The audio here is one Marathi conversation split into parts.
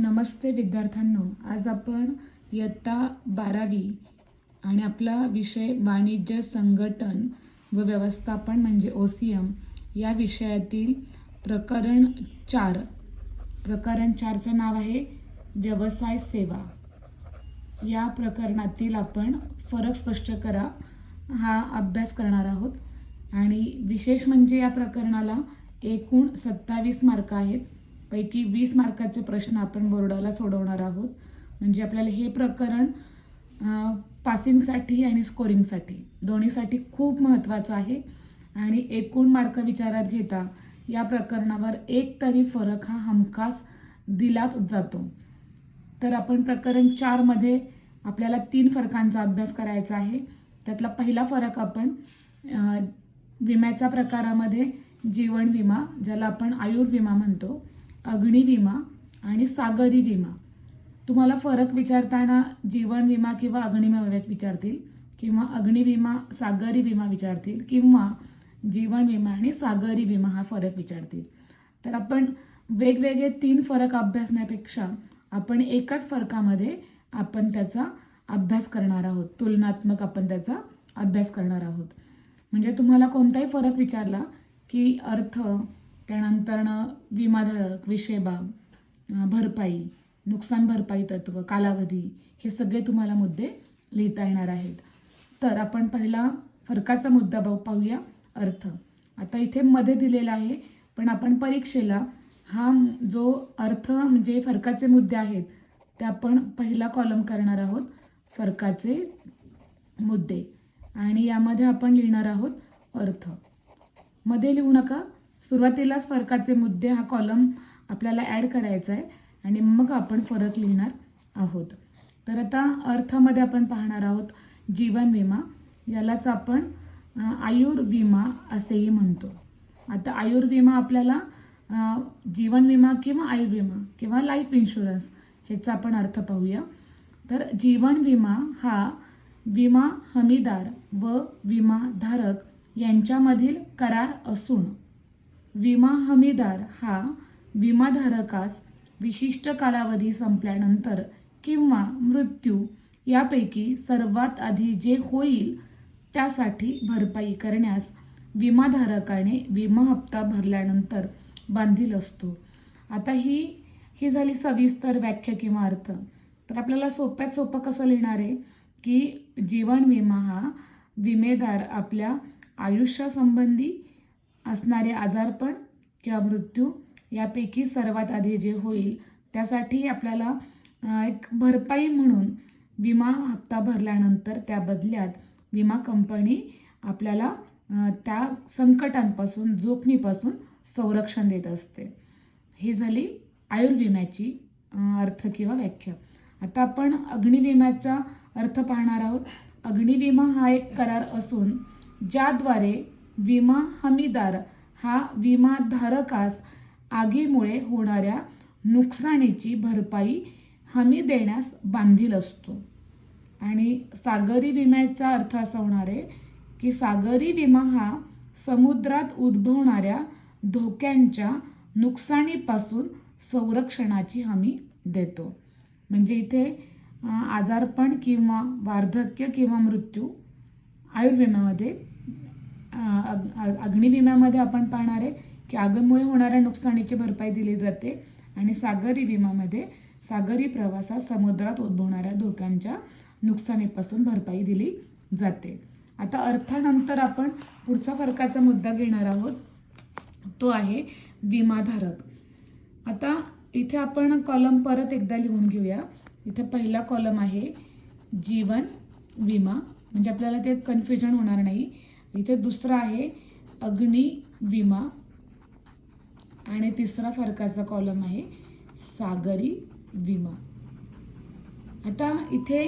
नमस्ते विद्यार्थ्यांनो, आज आपण इयत्ता 12वी आणि आपला विषय वाणिज्य संघटन व व्यवस्थापन म्हणजे OCM या विषयातील प्रकरण 4चं नाव आहे व्यवसाय सेवा। या प्रकरणातील आपण फरक स्पष्ट करा हा अभ्यास करणार आहोत आणि विशेष म्हणजे या प्रकरणाला एकूण 27 मार्क आहेत। पैकी 20 मार्काचे प्रश्न आपण बोर्डाला सोडवणार आहोत। म्हणजे आपल्याला हे प्रकरण पासिंगसाठी आणि स्कोरिंगसाठी दोन्हीसाठी खूप महत्त्वाचं आहे आणि एकूण मार्क विचारात घेता या प्रकरणावर एक तरी फरक हा हमखास दिलाच जातो। तर आपण प्रकरण 4 मध्ये आपल्याला 3 फरकांचा अभ्यास करायचा आहे। त्यातला पहिला फरक आपण विम्याच्या प्रकारामध्ये जीवन विमा, ज्याला आपण आयुर्विमा म्हणतो, अग्नि विमा आणि सागरी विमा। तुम्हाला फरक विचारताना जीवन विमा किंवा अग्नि विमा विचारतील किंवा अग्नि विमा सागरी विमा विचारतील किंवा जीवन विमा आणि सागरी विमा हा फरक विचारतील। तर आपण वेगवेगळे 3 फरक अभ्यासण्यापेक्षा आपण एकाच फरकामध्ये आपण त्याचा अभ्यास करणार आहोत, तुलनात्मक आपण त्याचा अभ्यास करणार आहोत। म्हणजे तुम्हाला कोणताही फरक विचारला की अर्थ, त्यानंतरनं विमाधारक, विषयबाब, भरपाई, नुकसान भरपाई तत्व, कालावधी, हे सगळे तुम्हाला मुद्दे लिहिता येणार आहेत। तर आपण पहिला फरकाचा मुद्दा पाहूया, अर्थ। आता इथे मध्ये दिलेला आहे, पण आपण परीक्षेला हा जो अर्थ म्हणजे फरकाचे मुद्दे आहेत ते आपण पहिला कॉलम करणार आहोत, फरकाचे मुद्दे, आणि यामध्ये आपण लिहिणार आहोत अर्थ। मध्ये लिहू नका, सुरुवातीलाच फरकाचे मुद्दे हा कॉलम आपल्याला ॲड करायचा आहे आणि मग आपण फरक लिहिणार आहोत। तर आता अर्थामध्ये आपण पाहणार आहोत जीवन विमा, यालाच आपण आयुर्विमा असेही म्हणतो। आता आयुर्विमा आपल्याला जीवन विमा किंवा आयुर्विमा किंवा लाईफ इन्शुरन्स ह्याचा आपण अर्थ पाहूया। तर जीवन विमा हा विमा हमीदार व विमाधारक यांच्यामधील करार असून विमा हमीदार हा विमाधारकास विशिष्ट कालावधी संपल्यानंतर किंवा मृत्यू यापैकी सर्वात आधी जे होईल त्यासाठी भरपाई करण्यास विमाधारकाने विमा हप्ता भरल्यानंतर बांधील असतो। आता ही झाली सविस्तर व्याख्या किंवा अर्थ। तर आपल्याला सोप्यात सोपं कसं लिहिणार आहे की जीवन विमा हा विमेदार आपल्या आयुष्यासंबंधी असणारे आजारपण किंवा मृत्यू यापैकी सर्वात आधी जे होईल त्यासाठी आपल्याला एक भरपाई म्हणून विमा हप्ता भरल्यानंतर त्या बदल्यात विमा कंपनी आपल्याला त्या संकटांपासून, जोखमीपासून संरक्षण देत असते। ही झाली आयुर्विम्याची अर्थ किंवा व्याख्या। आता आपण अग्निविम्याचा अर्थ पाहणार आहोत। अग्निविमा हा एक करार असून ज्याद्वारे विमा हमीदार हा विमाधारकास आगीमुळे होणाऱ्या नुकसानीची भरपाई हमी देण्यास बांधील असतो। आणि सागरी विम्याचा अर्थ असा होणार आहे की सागरी विमा हा समुद्रात उद्भवणाऱ्या धोक्यांच्या नुकसानीपासून संरक्षणाची हमी देतो। म्हणजे इथे आजारपण किंवा वार्धक्य किंवा मृत्यू आयुर्विम्यामध्ये, अग्निविम्यामध्ये आपण पाहणार आहे की आगीमुळे होणाऱ्या नुकसानीची भरपाई दिली जाते आणि सागरी विम्यामध्ये सागरी प्रवासात समुद्रात उद्भवणाऱ्या धोक्यांच्या नुकसानीपासून भरपाई दिली जाते। आता अर्थानंतर आपण पुढचा फरकाचा मुद्दा घेणार आहोत, तो आहे विमाधारक। आता इथे आपण कॉलम परत एकदा लिहून घेऊया। इथे पहिला कॉलम आहे जीवन विमा, म्हणजे आपल्याला ते कन्फ्युजन होणार नाही। इथे दुसरा आहे अग्नि विमा आणि तिसरा फरकाचा कॉलम आहे सागरी विमा। आता इथे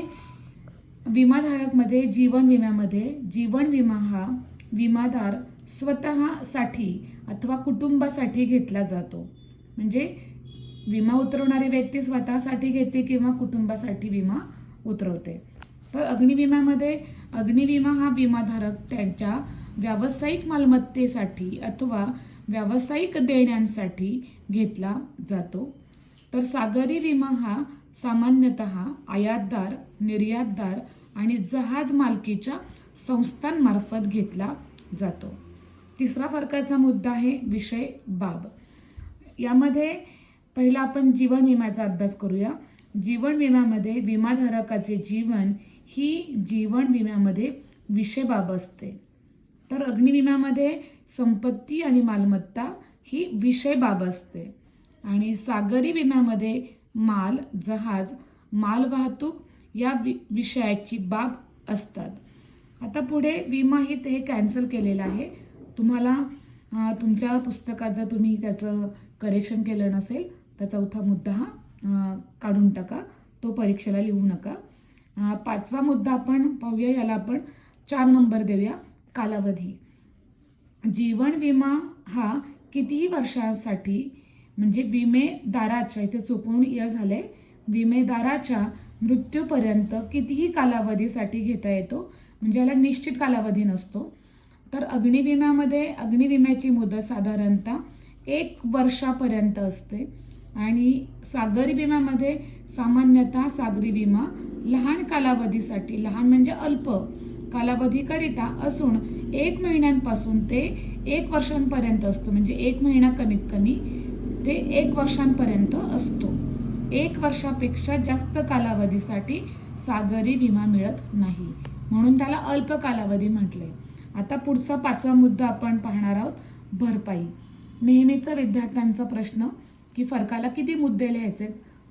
विमाधारकमध्ये जीवन विम्यामध्ये जीवन विमा हा विमादार स्वतःसाठी अथवा कुटुंबासाठी घेतला जातो। म्हणजे विमा उतरवणारी व्यक्ती स्वतःसाठी घेते किंवा कुटुंबासाठी विमा उतरवते। तर अग्निविम्यामध्ये अग्निविमा हा विमाधारक त्यांच्या व्यावसायिक मालमत्तेसाठी अथवा व्यावसायिक देण्यांसाठी घेतला जातो। तर सागरी विमा हा सामान्यतः आयातदार, निर्यातदार आणि जहाज मालकीच्या संस्थांमार्फत घेतला जातो. तिसरा फरकाचा मुद्दा आहे विषय बाब. यामध्ये पहिला आपण जीवन विम्याचा अभ्यास करूया. जीवन विम्यामध्ये विमाधारकाचे जीवन ही जीवन विम्यामध्ये विषय बाब असते. तर अग्निविम्यामध्ये संपत्ती आणि मालमत्ता ही विषय बाब असते. आणि सागरी विम्यामध्ये माल, जहाज, मालवाहतूक या विषयाची बाब असतात. आता पुढे विमाहित हे कॅन्सल केलेलं आहे. तुम्हाला तुमच्या पुस्तकात जर तुम्ही त्याचं करेक्शन केलं नसेल तर चौथा मुद्दा हा काढून टाका, तो परीक्षेला लिहू नका. पाचवा मुद्दा आपण पाहूया. याला आपण 4 नंबर देऊया. कालावधी. जीवन विमा हा कितीही वर्षांसाठी, म्हणजे विमेदाराच्या, इथे चुकून झालंय, विमेदाराच्या मृत्यूपर्यंत कितीही कालावधीसाठी घेता येतो, म्हणजे याला निश्चित कालावधी नसतो. तर अग्निविम्यामध्ये अग्निविम्याची मुदत साधारणतः 1 वर्षापर्यंत असते. आणि सागरी विम्यामध्ये सामान्यतः सागरी विमा लहान कालावधीसाठी, लहान म्हणजे अल्प कालावधीकरिता असून 1 महिन्यांपासून ते 1 वर्षांपर्यंत असतो. म्हणजे 1 महिना कमीत कमी ते 1 वर्षांपर्यंत असतो. 1 वर्षापेक्षा जास्त कालावधीसाठी सागरी विमा मिळत नाही, म्हणून त्याला अल्प कालावधी म्हटले. आता पुढचा 5वा मुद्दा आपण पाहणार आहोत, भरपाई. नेहमीचा विद्यार्थ्यांचा प्रश्न की फरकाला किती मुद्दे लिहायचे,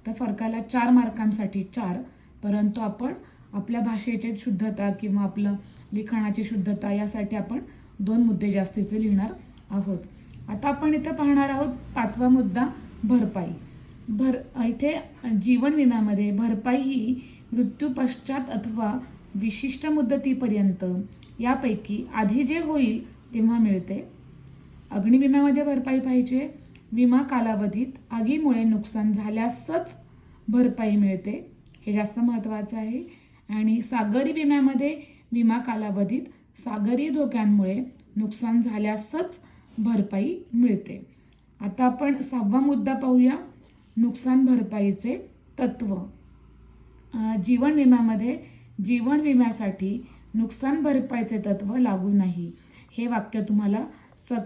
तर फरकाला 4 मार्कांसाठी 4, परंतु आपण आपल्या भाषेची शुद्धता किंवा आपलं लिखाणाची शुद्धता यासाठी आपण 2 मुद्दे जास्तीचे लिहिणार आहोत. आता आपण इथे पाहणार आहोत 5वा मुद्दा, भरपाई. इथे जीवन विम्यामध्ये भरपाई ही मृत्यू पश्चात अथवा विशिष्ट मुदतीपर्यंत यापैकी आधी जे होईल तेव्हा मिळते. अग्निविम्यामध्ये भरपाई पाहिजे. विमा कालावधीत आगीमुळे नुकसान झाल्यासच भरपाई मिळते, हे जास्त महत्त्वाचं आहे. आणि सागरी विम्यामध्ये विमा कालावधीत सागरी धोक्यांमुळे नुकसान झाल्यासच भरपाई मिळते. आता आपण 6वा मुद्दा पाहूया, नुकसान भरपाईचे तत्व. जीवन विम्यामध्ये जीवन विम्यासाठी नुकसान भरपाईचे तत्व लागू नाही. हे वाक्य तुम्हाला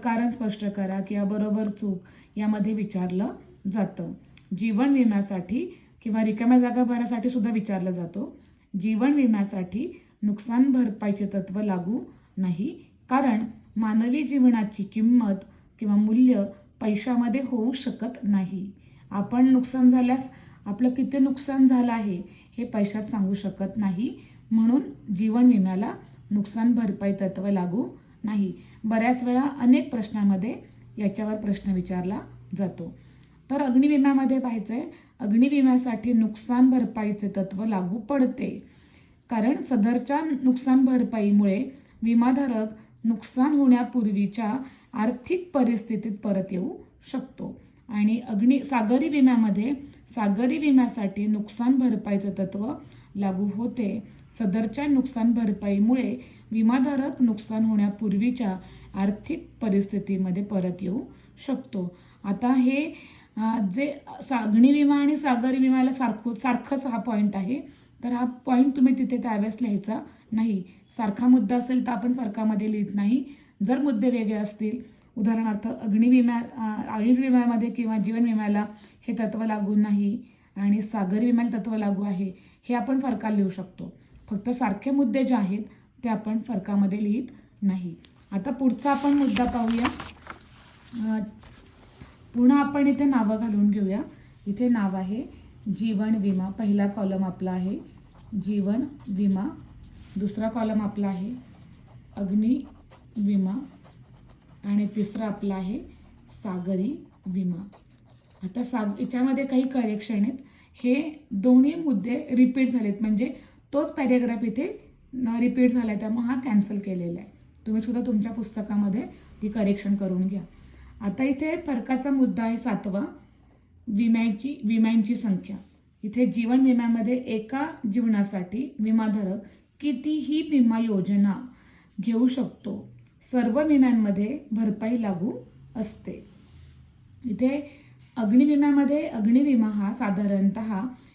कारण स्पष्ट करा किंवा बरोबर चूक यामध्ये विचारलं जातं. जीवन विम्यासाठी किंवा रिकाम्या जागा भरासाठी सुद्धा विचारलं जातो. जीवन विम्यासाठी नुकसान भरपाईचे तत्व लागू नाही, कारण मानवी जीवनाची किंमत किंवा मूल्य पैशामध्ये होऊ शकत नाही. आपण नुकसान झाल्यास आपलं किती नुकसान झालं आहे हे पैशात सांगू शकत नाही, म्हणून जीवन विम्याला नुकसान भरपाई तत्व लागू नाही. बऱ्याच वेळा अनेक प्रश्नांमध्ये याच्यावर प्रश्न विचारला जातो. तर अग्निविम्यामध्ये पाहायचंय, अग्निविम्यासाठी नुकसान भरपाईचे तत्व लागू पडते, कारण सदरच्या नुकसान भरपाईमुळे विमाधारक नुकसान होण्यापूर्वीच्या आर्थिक परिस्थितीत परत येऊ शकतो. आणि सागरी विम्यामध्ये सागरी विम्यासाठी नुकसान भरपाईचे तत्व लागू होते. सदरच्या नुकसान भरपाईमुळे विमाधारक नुकसान होण्यापूर्वीच्या आर्थिक परिस्थितीमध्ये परत येऊ शकतो. आता हे जे अग्निविमा आणि सागरी विम्याला सारखंच हा पॉईंट आहे, तर हा पॉईंट तुम्ही तिथे त्यावेळेस लिहायचा नाही. सारखा मुद्दा असेल तर आपण फरकामध्ये लिहित नाही. जर मुद्दे वेगळे असतील, उदाहरणार्थ अग्निविम्यामध्ये किंवा जीवन विम्याला हे तत्व लागू नाही आणि सागरी विम्याला तत्व लागू आहे, हे आपण फरकाला लिहू शकतो. फक्त सारखे मुद्दे जे आहेत ते आपण फरकामध्ये लिहित नाही. आता पुढचा आपण मुद्दा पाहूया. पुन्हा आपण इथे नावं घालून घेऊया. इथे नाव आहे जीवन विमा. पहिला कॉलम आपला आहे जीवन विमा, दुसरा कॉलम आपला आहे अग्नि विमा आणि तिसरा आपला आहे सागरी विमा. आता याच्यामध्ये काही करेक्शन आहेत. हे दोन्ही मुद्दे रिपीट झालेत, म्हणजे तोच पॅरेग्राफ इथे रिपीट झाला आहे, त्यामुळे हा कॅन्सल केलेला आहे. तुम्ही सुद्धा तुमच्या पुस्तकामध्ये ती करेक्शन करून घ्या. आता इथे फरकाचा मुद्दा आहे 7वा, विम्यांची संख्या. इथे जीवन विम्यामध्ये एका जीवनासाठी विमाधारक कितीही विमा योजना घेऊ शकतो. सर्व विम्यांमध्ये भरपाई लागू असते. इथे अग्निविम्यामध्ये अग्निविमा हा साधारणतः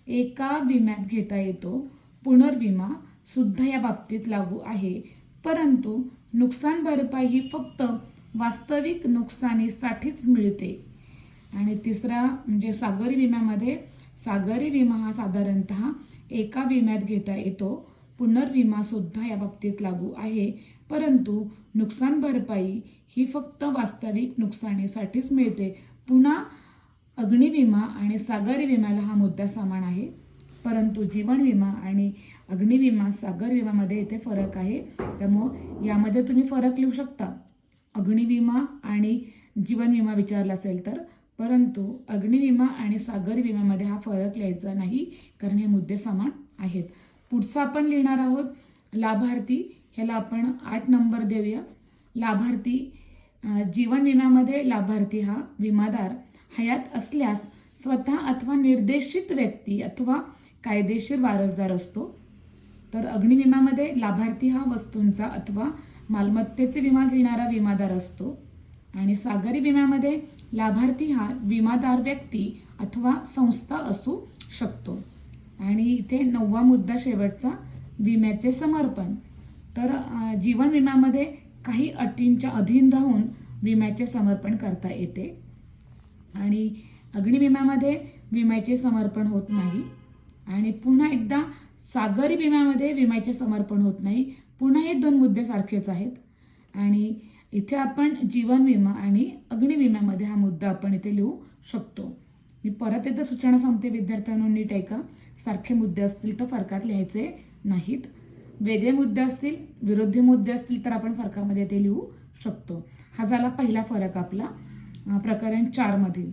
एका विम्यात घेता येतो. पुनर्विमा सुद्धा या बाबतीत लागू आहे, परंतु नुकसान भरपाई ही फक्त वास्तविक नुकसानीसाठीच मिळते. आणि तिसरा म्हणजे सागरी विम्यामध्ये सागरी विमा हा साधारणतः एका विम्यात घेता येतो. पुनर्विमा सुद्धा या बाबतीत लागू आहे, परंतु नुकसान भरपाई ही फक्त वास्तविक नुकसानीसाठीच मिळते. पुन्हा अग्निविमा आणि सागरी विम्याला हा मुद्दा समान आहे, परंतु जीवन विमा आणि अग्निविमा सागर विम्यामध्ये इथे फरक आहे. त्यामुळं यामध्ये तुम्ही फरक लिहू शकता. अग्निविमा आणि जीवन विमा विचारला असेल तर, परंतु अग्निविमा आणि सागरी विम्यामध्ये हा फरक लिहायचा नाही, कारण हे मुद्दे समान आहेत. पुढचं आपण लिहिणार आहोत लाभार्थी. ह्याला आपण 8 नंबर देऊया. लाभार्थी जीवन विम्यामध्ये लाभार्थी हा विमादार हयात असल्यास स्वतः अथवा निर्देशित व्यक्ती अथवा कायदेशीर वारसदार असतो. तर अग्निविम्यामध्ये लाभार्थी हा वस्तूंचा अथवा मालमत्तेचे विमा घेणारा विमादार असतो. आणि सागरी विम्यामध्ये लाभार्थी हा विमादार व्यक्ती अथवा संस्था असू शकतो. आणि इथे 9वा मुद्दा शेवटचा, विम्याचे समर्पण. तर जीवन विम्यामध्ये काही अटींच्या अधीन राहून विम्याचे समर्पण करता येते आणि अग्निविम्यामध्ये विम्याचे समर्पण होत नाही. आणि पुन्हा एकदा सागरी विम्यामध्ये विम्याचे समर्पण होत नाही. पुन्हा हे 2 मुद्दे सारखेच आहेत. आणि इथे आपण जीवन विमा आणि अग्निविम्यामध्ये हा मुद्दा आपण इथे लिहू शकतो. मी परत एकदा सूचना सांगते विद्यार्थ्यांनो, नीट ऐका. सारखे मुद्दे असतील तर फरकात लिहायचे नाहीत. वेगळे मुद्दे असतील, विरोधी मुद्दे असतील तर आपण फरकामध्ये ते लिहू शकतो. हा झाला पहिला फरक आपला प्रकरण 4 मधील.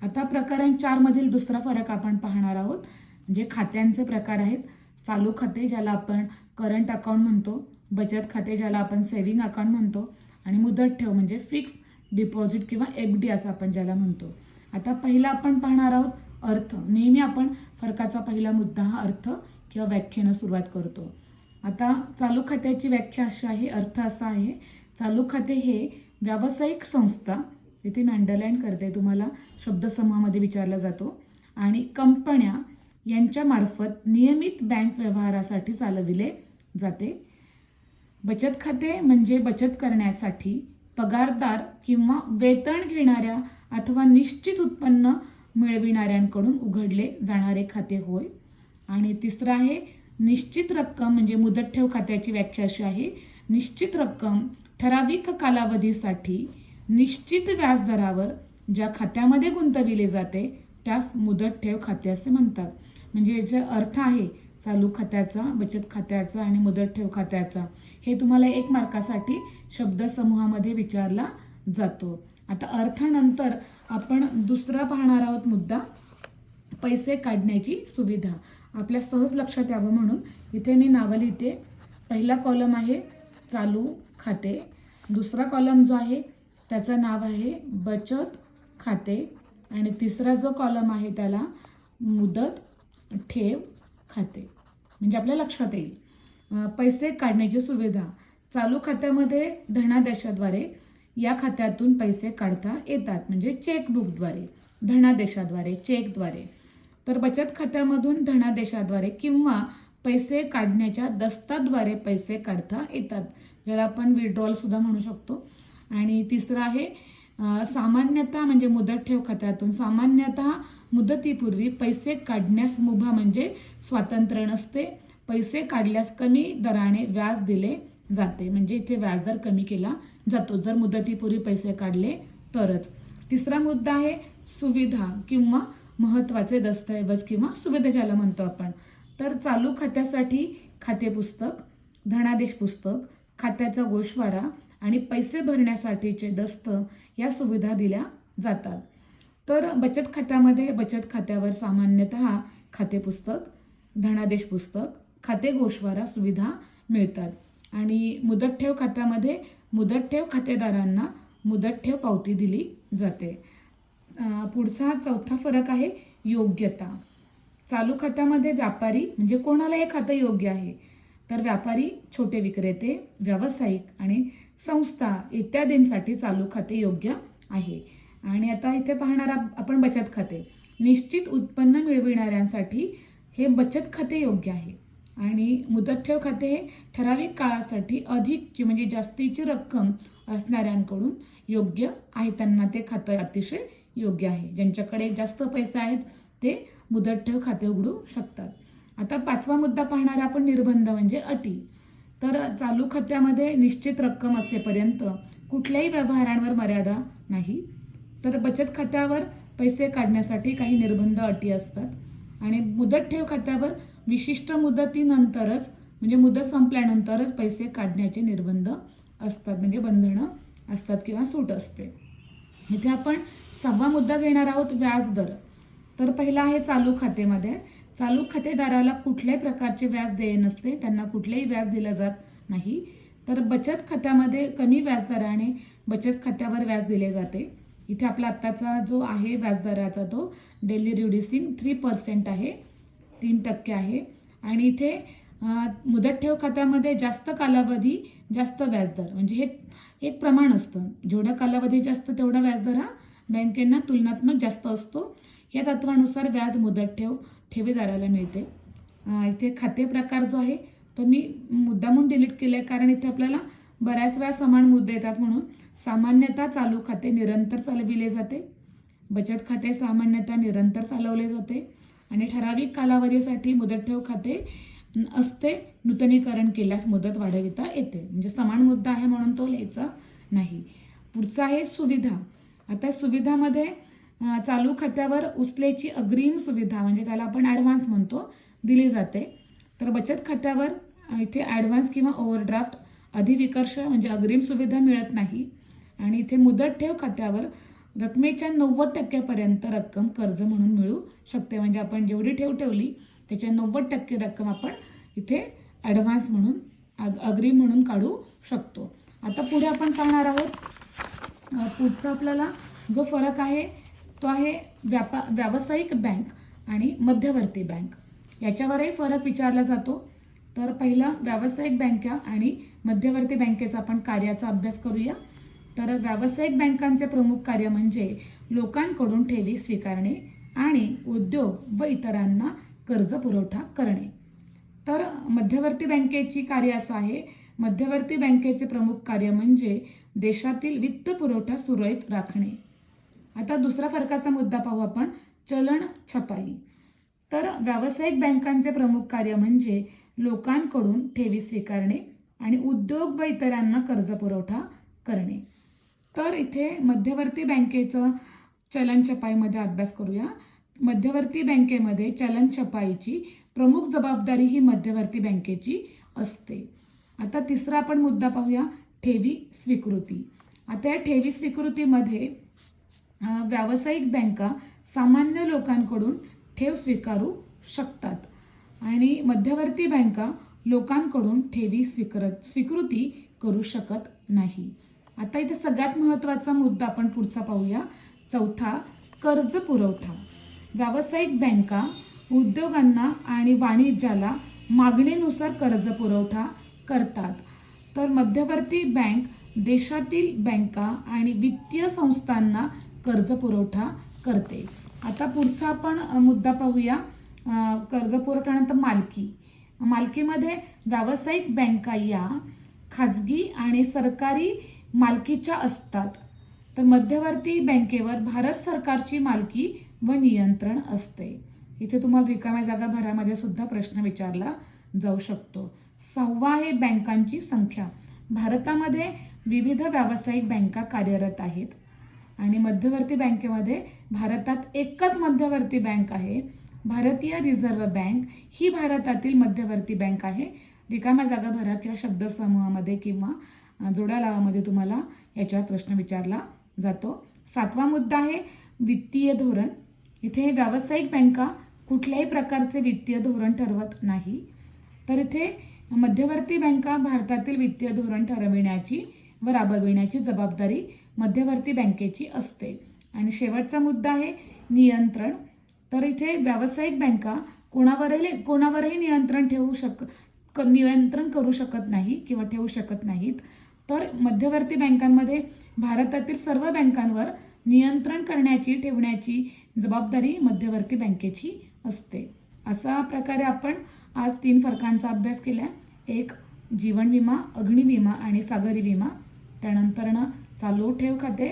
आता प्रकरण 4 मधील दुसरा फरक आपण पाहणार आहोत. म्हणजे खात्यांचे प्रकार आहेत. चालू खाते ज्याला आपण करंट अकाउंट म्हणतो, बचत खाते ज्याला आपण सेव्हिंग अकाउंट म्हणतो, आणि मुदत ठेव म्हणजे फिक्स डिपॉझिट किंवा FD असं आपण ज्याला म्हणतो. आता पहिला आपण पाहणार आहोत अर्थ. नेहमी आपण फरकाचा पहिला मुद्दा हा अर्थ किंवा व्याख्येनं सुरुवात करतो. आता चालू खात्याची व्याख्या अशी आहे, अर्थ असा आहे, चालू खाते हे व्यावसायिक संस्था, इथे मी अंडरलाईन करते, तुम्हाला शब्दसमूहामध्ये विचारला जातो, आणि कंपन्या यांच्या मार्फत नियमित बँक व्यवहारासाठी चालविले जाते. बचत खाते म्हणजे बचत करण्यासाठी पगारदार किंवा वेतन घेणाऱ्या अथवा निश्चित उत्पन्न मिळविणाऱ्यांकडून उघडले जाणारे खाते होय. आणि तिसरं आहे निश्चित रक्कम म्हणजे मुदत ठेव खात्याची व्याख्या अशी आहे, निश्चित रक्कम ठराविक कालावधीसाठी निश्चित व्याजदरावर ज्या खात्यामध्ये गुंतविले जाते त्यास मुदत ठेव खाते असे म्हणतात. म्हणजे जे अर्थ आहे चालू खात्याचा, बचत खात्याचा आणि मुदत ठेव खात्याचा, हे तुम्हाला 1 मार्कासाठी शब्दसमूहामध्ये विचारला जातो. आता अर्थानंतर आपण दुसरा पाहणार आहोत मुद्दा, पैसे काढण्याची सुविधा. आपल्या सहज लक्षात यावं म्हणून इथे मी नावं लिहिते. पहिला कॉलम आहे चालू खाते, दुसरा कॉलम जो आहे त्याचं नाव आहे बचत खाते, आणि तिसरा जो कॉलम आहे त्याला मुदत ठेव खाते. म्हणजे आपल्या लक्षात येईल. पैसे काढण्याची सुविधा. चालू खात्यामध्ये धनादेशाद्वारे या खात्यातून पैसे काढता येतात, म्हणजे चेकबुकद्वारे, धनादेशाद्वारे, चेकद्वारे. तर बचत खात्यामधून धनादेशाद्वारे किंवा पैसे काढण्याच्या दस्ताद्वारे पैसे काढता येतात, ज्याला आपण विड्रॉल सुद्धा म्हणू शकतो. आणि तिसरं आहे सामान्यतः म्हणजे मुदत ठेव खात्यातून सामान्यतः मुदतीपूर्वी पैसे काढण्यास मुभा म्हणजे स्वातंत्र्य नसते. पैसे काढल्यास कमी दराने व्याज दिले जाते, म्हणजे इथे व्याजदर कमी केला जातो जर मुदतीपूर्वी पैसे काढले तरच. तिसरा मुद्दा आहे सुविधा किंवा महत्त्वाचे दस्तऐवज किंवा सुविधा ज्याला म्हणतो आपण. तर चालू खात्यासाठी खाते पुस्तक, धनादेश पुस्तक, खात्याचा गोषवारा आणि पैसे भरण्यासाठीचे दस्त या सुविधा दिल्या जातात. तर बचत खात्यामध्ये बचत खात्यावर सामान्यतः खाते पुस्तक, धनादेश पुस्तक, खाते गोषवारा सुविधा मिळतात. आणि मुदत ठेव खात्यामध्ये मुदत ठेव खातेदारांना मुदत ठेव पावती दिली जाते. पुढचा 4था फरक आहे योग्यता. चालू खात्यामध्ये व्यापारी म्हणजे कोणाला हे खातं योग्य आहे, तर व्यापारी, छोटे विक्रेते, व्यावसायिक आणि संस्था इत्यादींसाठी चालू खाते योग्य आहे. आणि आता इथे पाहणार आपण बचत खाते. निश्चित उत्पन्न मिळविणाऱ्यांसाठी हे बचत खाते योग्य आहे. आणि मुदत ठेव खाते हे ठराविक काळासाठी अधिकची म्हणजे जास्तीची रक्कम असणाऱ्यांकडून योग्य आहे, त्यांना ते खातं अतिशय योग्य आहे. ज्यांच्याकडे जास्त पैसे आहेत ते मुदत ठेव खाते उघडू शकतात. आता 5वा मुद्दा पाहणार आपण निर्बंध म्हणजे अटी. तर चालू खात्यामध्ये निश्चित रक्कम असेपर्यंत कुठल्याही व्यवहारांवर मर्यादा नाही. तर बचत खात्यावर पैसे काढण्यासाठी काही निर्बंध अटी असतात आणि मुदत ठेव खात्यावर विशिष्ट मुदतीनंतरच म्हणजे मुदत संपल्यानंतरच पैसे काढण्याचे निर्बंध असतात, म्हणजे बंधनं असतात किंवा सूट असते. इथे आपण 6वा मुद्दा घेणार आहोत, व्याजदर. तर पहिला आहे चालू खातेमध्ये. चालू खातेदाराला कुठल्याही प्रकारचे व्याज देय नसते, त्यांना कुठलेही व्याज दिलं जात नाही. तर बचत खात्यामध्ये कमी व्याजदराने बचत खात्यावर व्याज दिले जाते. इथे आपला आत्ताचा जो आहे व्याजदराचा तो डेली रिड्युसिंग 3% आहे, 3% आहे. आणि इथे मुदत ठेव खात्यामध्ये जास्त कालावधी जास्त व्याजदर, म्हणजे हे एक प्रमाण असतं. जेवढा कालावधी जास्त तेवढा व्याजदर हा बँकेंना तुलनात्मक जास्त असतो. या तत्वानुसार व्याज मुदत ठेवीदाराला मिळते. इथे खाते प्रकार जो आहे तो मी मुद्दामून डिलीट केला आहे, कारण इथे आपल्याला बऱ्याच वेळा समान मुद्दे येतात. म्हणून सामान्यतः चालू खाते निरंतर चालविले जाते, बचत खाते सामान्यतः निरंतर चालवले जाते आणि ठराविक कालावधीसाठी मुदत ठेव खाते असते. नूतनीकरण केल्यास मुदत वाढविता येते. म्हणजे समान मुद्दा आहे म्हणून तो लिहायचा नाही. पुढचा आहे सुविधा. आता सुविधामध्ये चालू खात्यावर उचलेची अग्रिम सुविधा म्हणजे त्याला आपण ॲडव्हान्स म्हणतो दिली जाते. तर बचत खात्यावर इथे ॲडव्हान्स किंवा ओव्हरड्राफ्ट अधिविकर्ष म्हणजे अग्रिम सुविधा मिळत नाही. आणि इथे मुदत ठेव खात्यावर रकमेच्या 90% रक्कम कर्ज म्हणून मिळू शकते. म्हणजे आपण जेवढी ठेव ठेवली त्याच्या 90% रक्कम आपण इथे ॲडव्हान्स म्हणून अग्रिम म्हणून काढू शकतो. आता पुढे आपण पाहणार आहोत, पुढचा आपल्याला जो फरक आहे तो आहे व्यावसायिक बँक आणि मध्यवर्ती बँक. याच्यावरही फरक विचारला जातो. तर पहिला व्यावसायिक बँका आणि मध्यवर्ती बँकेचा आपण कार्याचा अभ्यास करूया. तर व्यावसायिक बँकांचे प्रमुख कार्य म्हणजे लोकांकडून ठेवी स्वीकारणे आणि उद्योग व इतरांना कर्ज पुरवठा करणे. तर मध्यवर्ती बँकेची कार्य असं आहे, मध्यवर्ती बँकेचे प्रमुख कार्य म्हणजे देशातील वित्त पुरवठा सुरळीत राखणे. आता दुसरा फरकाचा मुद्दा पाहू आपण, चलन छपाई. तर व्यावसायिक बँकांचे प्रमुख कार्य म्हणजे लोकांकडून ठेवी स्वीकारणे आणि उद्योग व इतरांना कर्ज पुरवठा करणे. तर इथे मध्यवर्ती बँकेचं चलन छपाईमध्ये अभ्यास करूया. मध्यवर्ती बँकेमध्ये चलन छपाईची प्रमुख जबाबदारी ही मध्यवर्ती बँकेची असते. आता तिसरा आपण मुद्दा पाहूया, ठेवी स्वीकृती. आता या ठेवी स्वीकृतीमध्ये व्यावसायिक बँका सामान्य लोकांकडून ठेव स्वीकारू शकतात आणि मध्यवर्ती बँका लोकांकडून ठेवी स्वीकृती करू शकत नाही. आता इथे सगळ्यात महत्त्वाचा मुद्दा आपण पुढचा पाहूया, चौथा, कर्ज पुरवठा. व्यावसायिक बँका उद्योगांना आणि वाणिज्याला मागणीनुसार कर्ज पुरवठा करतात. तर मध्यवर्ती बँक देशातील बँका आणि वित्तीय संस्थांना कर्ज पुरवठा करते. आता पुढचा आपण मुद्दा पाहूया, कर्ज पुरवठ्यानंतर मालकी. मालकीमध्ये व्यावसायिक बँका या खाजगी आणि सरकारी मालकीच्या असतात. तर मध्यवर्ती बँकेवर भारत सरकारची मालकी व नियंत्रण असते. इथे तुम्हाला रिकाम्या जागा भरामध्ये सुद्धा प्रश्न विचारला जाऊ शकतो. 6वा आहे बँकांची संख्या. भारतामध्ये विविध व्यावसायिक बँका कार्यरत आहेत आणि मध्यवर्ती बँकेमध्ये भारतात एकच मध्यवर्ती बँक आहे, भारतीय रिझर्व्ह बँक. ही भारतातील मध्यवर्ती बँक आहे. रिकाम्या जागा भरा किंवा शब्दसमूहामध्ये किंवा जोड्या लावामध्ये तुम्हाला याच्यावर प्रश्न विचारला जातो. 7वा मुद्दा आहे वित्तीय धोरण. इथे व्यावसायिक बँका कुठल्याही प्रकारचे वित्तीय धोरण ठरवत नाही. तर इथे मध्यवर्ती बँका भारतातील वित्तीय धोरण ठरविण्याची व राबविण्याची जबाबदारी मध्यवर्ती बँकेची असते. आणि शेवटचा मुद्दा आहे नियंत्रण. तर इथे व्यावसायिक बँका कोणावरही नियंत्रण करू शकत नाही किंवा ठेवू शकत नाहीत. तर मध्यवर्ती बँकांमध्ये भारतातील सर्व बँकांवर नियंत्रण करण्याची ठेवण्याची जबाबदारी मध्यवर्ती बँकेची असते. अशा प्रकारे आपण आज 3 फरकांचा अभ्यास केला. एक जीवन विमा, अग्नि विमा आणि सागरी विमा. त्यानंतरनं चालू ठेव खाते,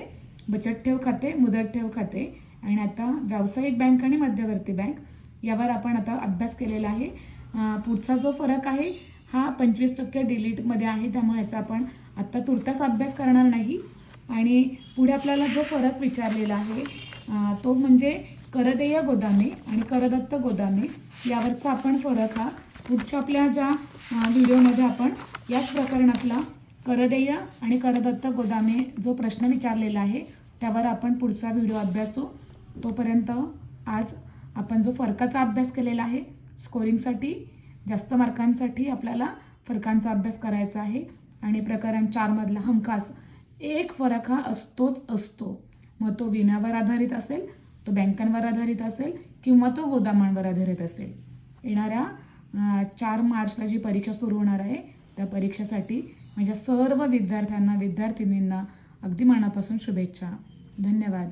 बचत ठेव खाते, मुदत ठेव खाते आणि आता व्यावसायिक बँक आणि मध्यवर्ती बँक यावर आपण आता अभ्यास केलेला आहे. पुढचा जो फरक आहे हा 25% डिलीटमध्ये आहे, त्यामुळे याचा आपण आत्ता तुर्तास अभ्यास करणार नाही. आणि पुढे आपल्याला जो फरक विचारलेला आहे तो म्हणजे करदेय गोदामे आणि करदत्त गोदामे यावरचा आपण फरक हा पुढच्या आपल्या ज्या व्हिडिओमध्ये आपण याच प्रकरणातला करदेय आणि करदत्त गोदामे जो प्रश्न विचारलेला आहे त्यावर आपण पुढचा व्हिडिओ अभ्यासू. तोपर्यंत आज आपण जो फरकाचा अभ्यास केलेला आहे, स्कोरिंगसाठी जास्त मार्कांसाठी आपल्याला फरकांचा अभ्यास करायचा आहे. आणि प्रकरण 4 मधला हमखास एक फरक हा असतोच असतो. मग तो विम्यावर आधारित असेल, तो बँकांवर आधारित असेल किंवा तो गोदामांवर आधारित असेल. येणाऱ्या 4 मार्चला जी परीक्षा सुरू होणार आहे त्या परीक्षेसाठी माझ्या सर्व विद्यार्थ्यांना विद्यार्थिनींना अगदी मनापासून शुभेच्छा. धन्यवाद.